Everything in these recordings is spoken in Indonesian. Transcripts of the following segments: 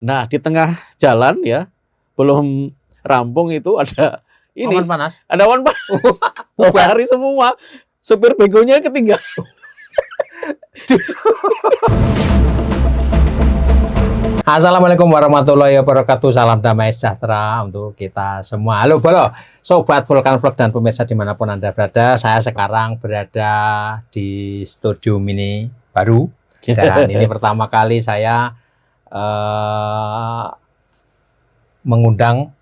Nah, di tengah jalan ya, belum rampung itu ada ini, Awan panas. ada awan panas. Lari semua. Supir begonya ketinggalan. Assalamualaikum warahmatullahi wabarakatuh. Salam damai sejahtera untuk kita semua. Halo Bolo, Sobat Vulkan Vlog dan pemirsa dimanapun Anda berada. Saya sekarang berada di studio mini baru. Dan ini pertama kali saya mengundang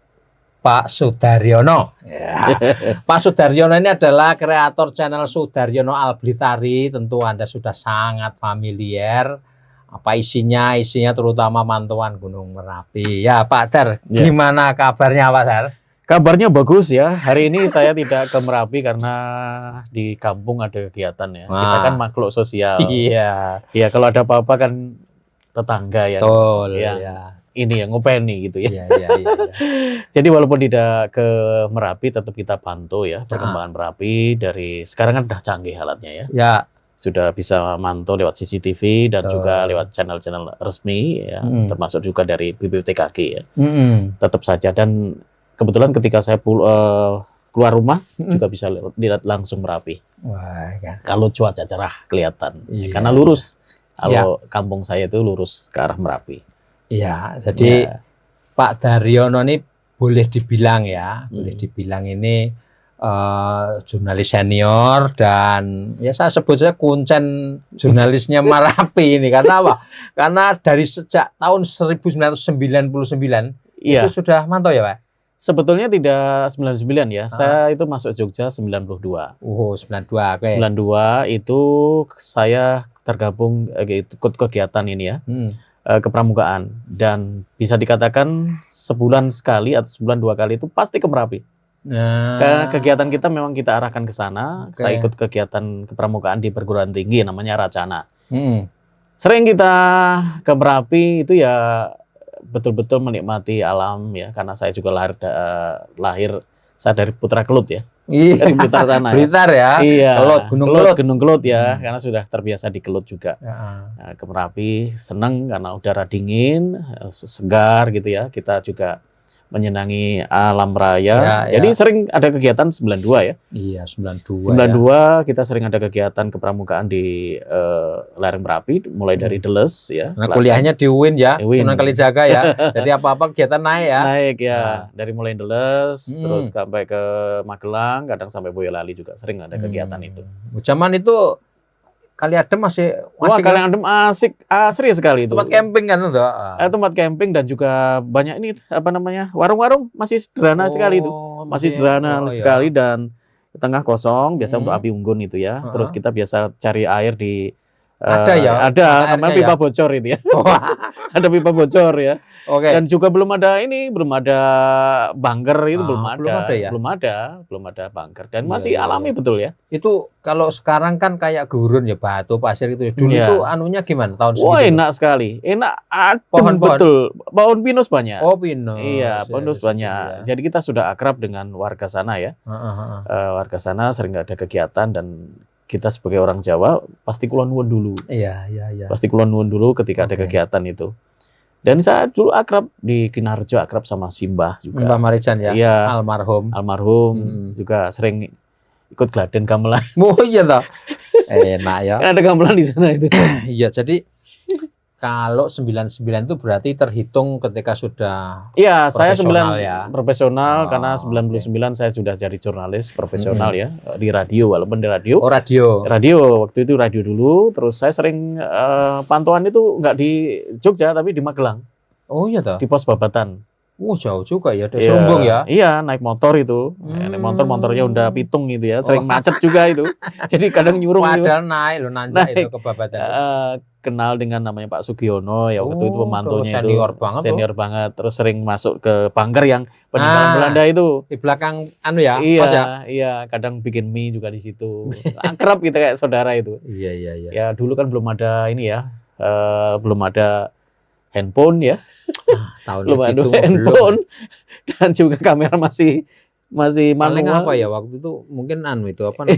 Pak Sudaryono. Ya. Pak Sudaryono ini adalah kreator channel Sudaryono Alblitari. Tentu Anda sudah sangat familiar. Apa isinya? Isinya terutama pantauan Gunung Merapi. Ya Pak Dar, gimana kabarnya Pak Dar? Kabarnya bagus ya. Hari ini saya tidak ke Merapi karena di kampung ada kegiatan ya. Kita kan makhluk sosial. Iya. Ya kalau ada apa-apa kan tetangga ya. Betul. Ya. Ya. Ini yang ngopeni gitu ya. Iya. Jadi walaupun tidak ke Merapi, tetap kita pantau ya perkembangan Merapi. Dari sekarang kan udah canggih alatnya ya. Ya. Sudah bisa mantau lewat CCTV dan juga lewat channel-channel resmi ya, termasuk juga dari BPBTKG ya. Tetap saja, dan kebetulan ketika saya keluar rumah juga bisa lihat langsung Merapi. Wah, ya. Kalau cuaca cerah kelihatan, Iya. karena lurus. Kalau kampung saya itu lurus ke arah Merapi. Iya, jadi Pak Daryono ini boleh dibilang ya, boleh dibilang ini jurnalis senior, dan ya saya sebut saja kuncen jurnalisnya Merapi ini. Karena apa? Karena dari sejak tahun 1999 itu sudah mantau ya Pak? Sebetulnya tidak 99 ya, saya itu masuk Jogja 92. Oh 92, okay. 92 itu saya tergabung ikut kegiatan ini ya, kepramukaan, dan bisa dikatakan sebulan sekali atau sebulan 2 kali itu pasti ke Merapi. Kegiatan kita memang kita arahkan ke sana. Saya ikut kegiatan kepramukaan di perguruan tinggi namanya Racana. Sering kita ke Merapi itu ya betul-betul menikmati alam ya, karena saya juga lahir saya dari Putra Kelut ya. Dari Blitar sana. Blitar ya. Iya. Gunung Kelut ya, karena sudah terbiasa di Kelut juga. Nah, ke Merapi senang karena udara dingin, segar gitu ya. Kita juga menyenangi alam raya. Jadi sering ada kegiatan 92 ya. Iya, 92 kita sering ada kegiatan kepramukaan di lereng Merapi, mulai dari Deles ya. Nah, kuliahnya di UIN ya, Sunan Kalijaga ya. Jadi apa-apa kegiatan naik ya. Naik ya. Dari mulai Deles terus sampai ke Magelang, kadang sampai Boyolali juga sering ada kegiatan itu. Zaman itu Kali Adem masih Kali Adem asik, asri sekali itu. Tempat camping kan itu. Tempat camping dan juga banyak ini apa namanya, warung-warung masih sederhana sekali itu. Masih sederhana sekali, dan tengah kosong biasa untuk api unggun itu ya. Terus kita biasa cari air di ada namanya pipa bocor itu ya. Ada pipa bocor ya. Dan juga belum ada bunker itu, belum ada bunker, dan masih alami betul ya. Itu kalau sekarang kan kayak gurun ya, batu pasir itu. Dulu itu anunya gimana tahun segitu? Enak sekali, enak, betul. Pohon pinus banyak. Oh, pinus. Iya, pinus banyak. Jadi kita sudah akrab dengan warga sana ya. Warga sana sering ada kegiatan, dan kita sebagai orang Jawa pasti kulon nuwun dulu. Iya. Pasti kulon nuwun dulu ketika ada kegiatan itu. Dan saya dulu akrab di Kinarjo, akrab sama Simbah juga. Mbah Marijan ya? Iya. Almarhum. Juga sering ikut Gladen Gamelan. Oh iya toh. Enak ya. Kan ada gamelan di sana itu. Iya, jadi kalau 99 itu berarti terhitung ketika sudah saya profesional, karena 99 saya sudah jadi jurnalis profesional ya, di radio, walaupun di radio. Radio waktu itu radio dulu, terus saya sering pantauan itu nggak di Jogja tapi di Magelang. Oh iya toh. Di pos Babatan. Jauh juga ya, dari Serumbung ya. Iya, naik motor itu. Naik motornya udah pitung gitu ya, sering macet juga itu. Jadi kadang nyuruh. Padahal naik itu ke Babatan. Kenal dengan namanya Pak Sugiono ya, waktu itu pemantaunya senior banget. Terus sering masuk ke bunker yang peninggalan Belanda itu. Di belakang ya. Iya, kadang bikin mie juga di situ. Akrab gitu kayak saudara itu. Iya. Ya dulu kan belum ada ini ya, belum ada handphone ya. Belum ada handphone, dan juga kamera masih manual. Apa ya waktu itu, mungkin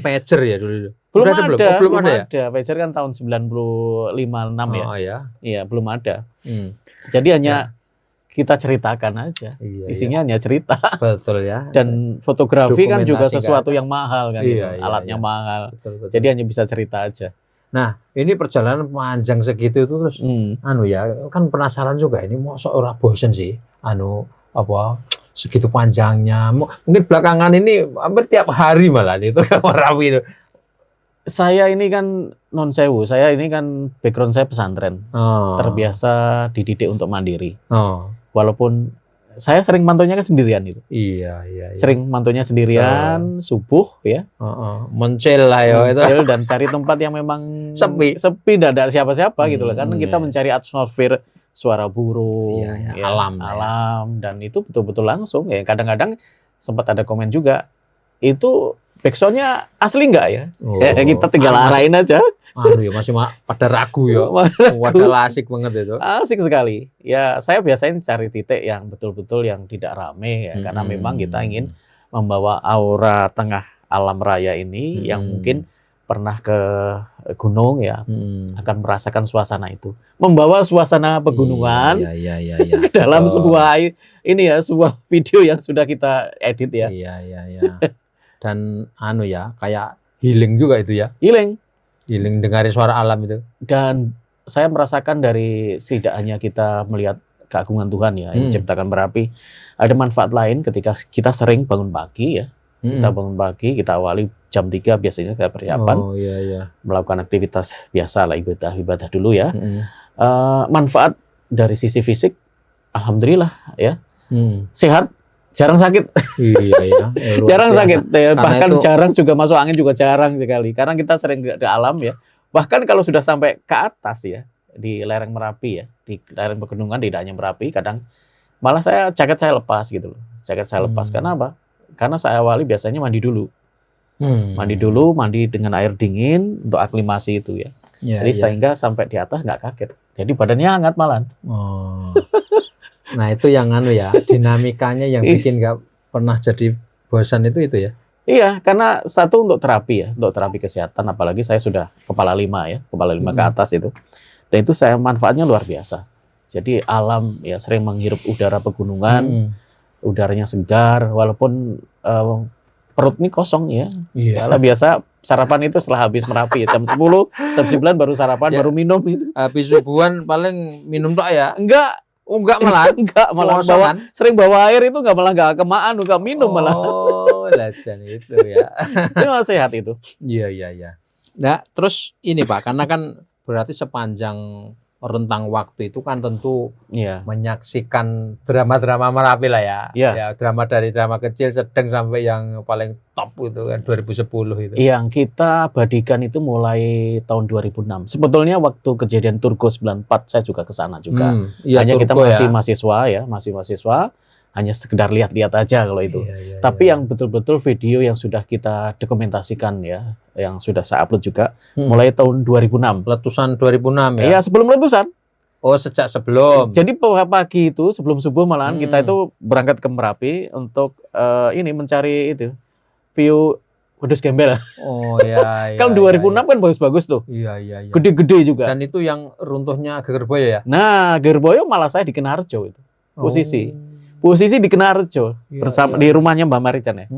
pager ya dulu. Belum ada. Pager kan tahun 95-6 ya. Oh ya. Iya, belum ada. Jadi hanya kita ceritakan aja. Iya, Isinya hanya cerita. betul ya. Dan fotografi kan juga Dokumentasi sesuatu yang mahal kan, gitu. Iya, Alatnya iya. mahal. Betul. Jadi hanya bisa cerita aja. Nah, ini perjalanan panjang segitu itu terus anu ya, kan penasaran juga ini mosok ora bosen sih. Anu apa segitu panjangnya. Mungkin belakangan ini hampir tiap hari malah itu ke Merapi itu. Saya ini kan non sewu, saya ini kan background saya pesantren. Oh. Terbiasa dididik untuk mandiri. Oh. Walaupun saya sering mantaunya kan sendirian itu. Iya. Sering mantaunya sendirian, subuh ya. Mencil lah ya itu. Mencil dan cari tempat yang memang Sepi, tidak ada siapa-siapa gitu loh. Karena kita iya. mencari atmosfer suara burung, Iya, ya, alam, dan itu betul-betul langsung ya. Kadang-kadang sempat ada komen juga, itu backsoundnya asli nggak ya? Oh. Kita tinggal arahin aja. Anu ya masih pada ragu ya. Wadah asik banget itu. Asik sekali. Ya saya biasanya cari titik yang betul-betul yang tidak rame ya, karena memang kita ingin membawa aura tengah alam raya ini yang mungkin pernah ke gunung ya, akan merasakan suasana itu. Membawa suasana pegunungan Iya. dalam sebuah ini ya, sebuah video yang sudah kita edit ya. Iya. Dan anu ya, kayak healing juga itu ya. Healing Dengarin suara alam itu. Dan saya merasakan dari tidak hanya kita melihat keagungan Tuhan ya, yang menciptakan Merapi, ada manfaat lain ketika kita sering bangun pagi ya. Kita bangun pagi, kita awali jam 3 biasanya kita persiapan. Oh iya. Melakukan aktivitas biasa lah, ibadah dulu ya. Manfaat dari sisi fisik, alhamdulillah ya. Sehat, jarang sakit. Iya. Jarang sakit. Ya, bahkan itu, jarang juga masuk angin juga jarang sekali. Karena kita sering di alam ya. Bahkan kalau sudah sampai ke atas ya, di lereng Merapi ya, di lereng pegunungan tidak hanya Merapi, kadang malah jaket saya lepas gitu loh. Jaket saya lepas karena apa? Karena saya awali biasanya mandi dulu. Mandi dengan air dingin untuk aklimasi itu ya. Jadi sehingga sampai di atas nggak kaget. Jadi badannya hangat malah. Oh. Nah itu yang anu ya, dinamikanya yang bikin nggak pernah jadi bosan itu ya. Iya, karena satu untuk terapi ya, untuk terapi kesehatan. Apalagi saya sudah kepala 5 ya, kepala 5 ke atas itu. Dan itu saya manfaatnya luar biasa. Jadi alam ya, sering menghirup udara pegunungan, udaranya segar, walaupun perut ini kosong ya. Iya. Kalau biasa sarapan itu setelah habis Merapi ya, jam 10, jam 9 baru sarapan, baru minum itu. Habis subuhan paling minum tok ya? Enggak malah sering bawa air itu nggak kemaan, nggak minum malah. Oh, lajan itu ya. Ini malah sehat itu. Iya. Nah, terus ini Pak, karena kan berarti sepanjang rentang waktu itu kan tentu menyaksikan drama-drama Merapi lah ya. Ya, drama dari drama kecil, sedang sampai yang paling top itu kan 2010 itu. Yang kita badikan itu mulai tahun 2006. Sebetulnya waktu kejadian Turgo 94 saya juga ke sana juga. Hanya Turgo, kita masih mahasiswa ya, masih mahasiswa. Hanya sekedar lihat-lihat aja kalau itu. Tapi yang betul-betul video yang sudah kita dokumentasikan ya, yang sudah saya upload juga mulai tahun 2006. Letusan 2006 ya? Iya, sebelum letusan. Oh, sejak sebelum. Jadi pagi itu sebelum subuh malahan kita itu berangkat ke Merapi untuk ini mencari itu view Wedus Gembel. Oh iya. Kan 2006 kan bagus-bagus tuh. Iya. Gede-gede juga. Dan itu yang runtuhnya Gegerboyo ya? Nah, Gegerboyo malah saya di Kenarjo itu. Posisi di Kenarjo bersama di rumahnya Mbak Marican ya.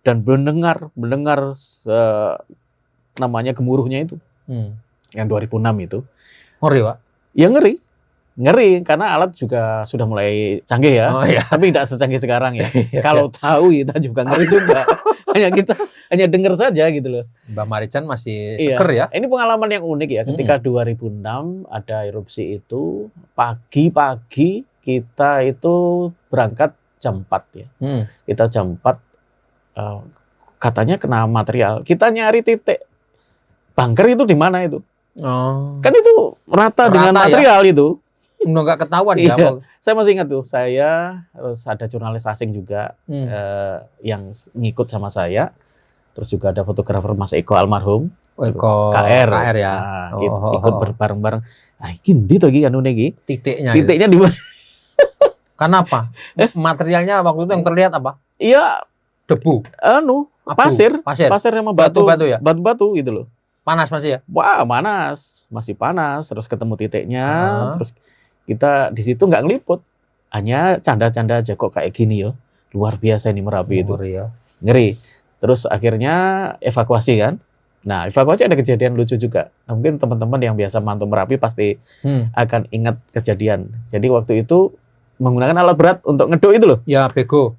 Dan mendengar namanya gemuruhnya itu. Yang 2006 itu. Ngeri, Pak? Ya ngeri karena alat juga sudah mulai canggih ya. Tapi tidak secanggih sekarang ya. Kalau tahu kita juga ngeri juga. hanya dengar saja gitu loh. Mbak Marican masih seger ya. Ini pengalaman yang unik ya. Ketika 2006 ada erupsi itu, pagi-pagi kita itu berangkat jam 4 ya. Kita jam 4 katanya kena material. Kita nyari titik bunker itu di mana itu. Kan itu rata dengan material ya? Itu. Nggak ketahuan ya. Saya masih ingat tuh, saya terus ada jurnalis asing juga yang ngikut sama saya. Terus juga ada fotografer Mas Eko almarhum. KR ya. Ikut bareng-bareng. Ah, ini tuh titiknya di mana? Kenapa? Materialnya waktu itu yang terlihat apa? Iya, debu. Pasir sama batu ya? Batu-batu gitu loh. Panas masih ya? Wah, masih panas. Terus ketemu titiknya, terus kita di situ nggak ngeliput. hanya canda-canda aja kok kayak gini yo. Luar biasa ini Merapi itu. Ya. Ngeri. Terus akhirnya evakuasi kan. Nah, evakuasi ada kejadian lucu juga. Nah, mungkin teman-teman yang biasa mantau Merapi pasti akan ingat kejadian. Jadi waktu itu menggunakan alat berat untuk ngeduk itu loh. Ya, bego.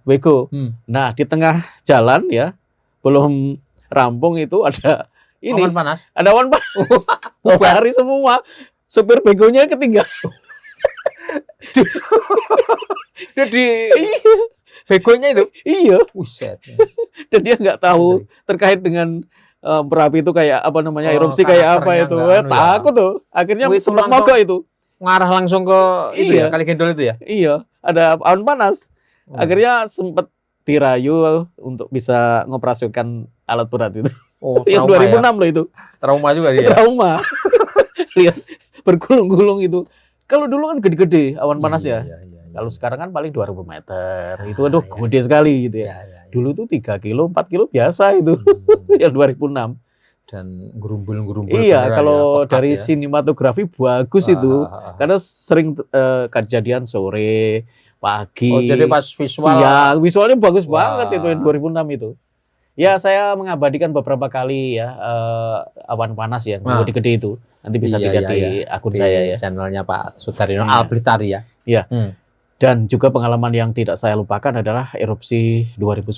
Nah, di tengah jalan ya, belum rampung itu ada ini. Awan panas. Ada awan panas. Lari semua. Supir begonya ketinggalan. Jadi begonya itu. Iya. Buset. Dan dia nggak tahu terkait dengan Merapi itu kayak apa namanya, erupsi kayak apa itu. Takut tuh. Akhirnya sempat mogok itu. Ngarah langsung ke itu ya, Kali Gendol itu ya? Iya, ada awan panas. Akhirnya sempat dirayu untuk bisa ngoperasikan alat berat itu. Yang 2006 ya? Loh itu. Trauma juga dia. Trauma. Lihat bergulung-gulung itu. Kalau dulu kan gede-gede awan panas ya. Kalau sekarang kan paling 2000 meter. Itu aduh gede sekali gitu ya. Dulu tuh 3 kilo, 4 kilo biasa itu. Yang 2006. Dan gerumbul-gerumbul. Iya, kalau dari sinematografi bagus itu. Karena sering kejadian sore, pagi. Oh, jadi pas visual. Siang, visualnya bagus banget itu yang 2006 itu. Ya, saya mengabadikan beberapa kali ya awan panas yang gede-gede itu. Nanti bisa dilihat di akun saya ya. Channelnya Pak Sudaryono Albertari ya. Iya. Dan juga pengalaman yang tidak saya lupakan adalah erupsi 2010.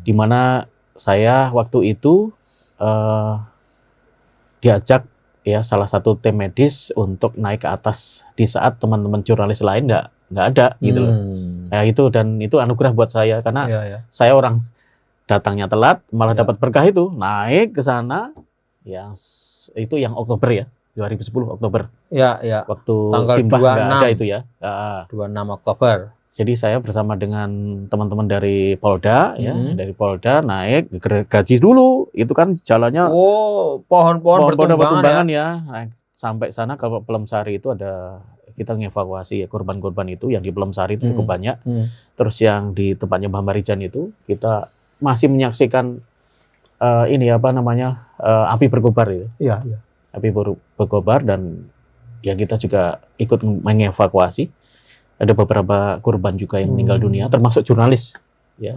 Di mana saya waktu itu diajak ya salah satu tim medis untuk naik ke atas di saat teman-teman jurnalis lain nggak ada gitu loh. Nah, itu anugerah buat saya karena saya orang datangnya telat malah dapat berkah itu, naik ke sana yang Oktober ya, 2010 Oktober. Ya. Waktu tanggal Simbah 26 nggak ada itu ya. 26 Oktober. Jadi saya bersama dengan teman-teman dari Polda ya, dari Polda naik gaji dulu. Itu kan jalannya pohon-pohon bertumbangan ya. Nah, sampai sana ke Pelemsari itu ada kita ngevakuasi ya korban-korban itu yang di Pelemsari itu cukup banyak. Terus yang di tempatnya Mbah Marijan itu kita masih menyaksikan api berkobar itu. Iya. Api berkobar dan ya kita juga ikut mengevakuasi. Ada beberapa korban juga yang meninggal dunia, termasuk jurnalis, ya,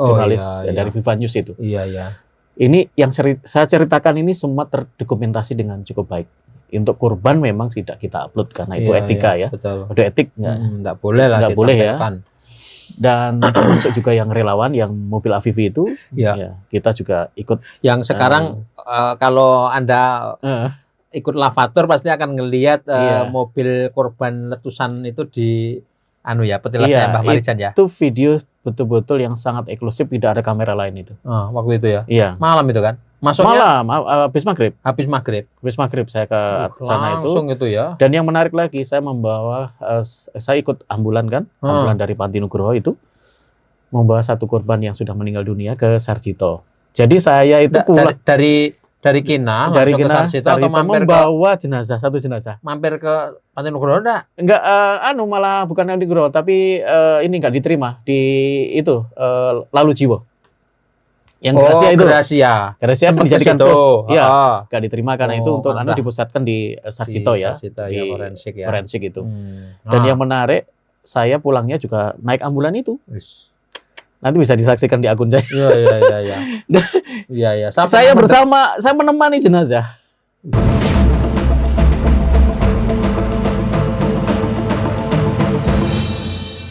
dari Viva News itu. Iya. Ini yang saya ceritakan ini semua terdokumentasi dengan cukup baik. Untuk korban memang tidak kita upload karena itu etika ya. Betul. Udah etik nggak boleh lah. Nggak boleh ya. Dan termasuk juga yang relawan, yang mobil Afifi itu, ya kita juga ikut. Yang sekarang kalau Anda ikut lavator pasti akan ngelihat mobil korban letusan itu di petilasnya Mbah Marijan ya. Itu video betul-betul yang sangat eksklusif, tidak ada kamera lain itu. Waktu itu ya. Iya. Malam itu kan. Masuknya malam, habis maghrib. Habis maghrib Saya ke sana itu. Langsung itu ya. Dan yang menarik lagi, saya membawa, saya ikut ambulan kan, ambulan dari Panti Nugroho itu, membawa satu korban yang sudah meninggal dunia ke Sarjito. Jadi saya itu pulang dari Kina ke Sarjito atau mampir membawa satu jenazah. Mampir ke Panti Nugroho enggak? Enggak, malah bukan Panti Nugroho, tapi ini enggak diterima di itu Lalu Jiwo. Yang Gracia sempat dijadikan terus, nggak diterima karena itu untuk dipusatkan di Sarjito ya, di forensik itu. Dan yang menarik, saya pulangnya juga naik ambulan itu. Nanti bisa disaksikan di akun saya. Iya. Saya menemani jenazah.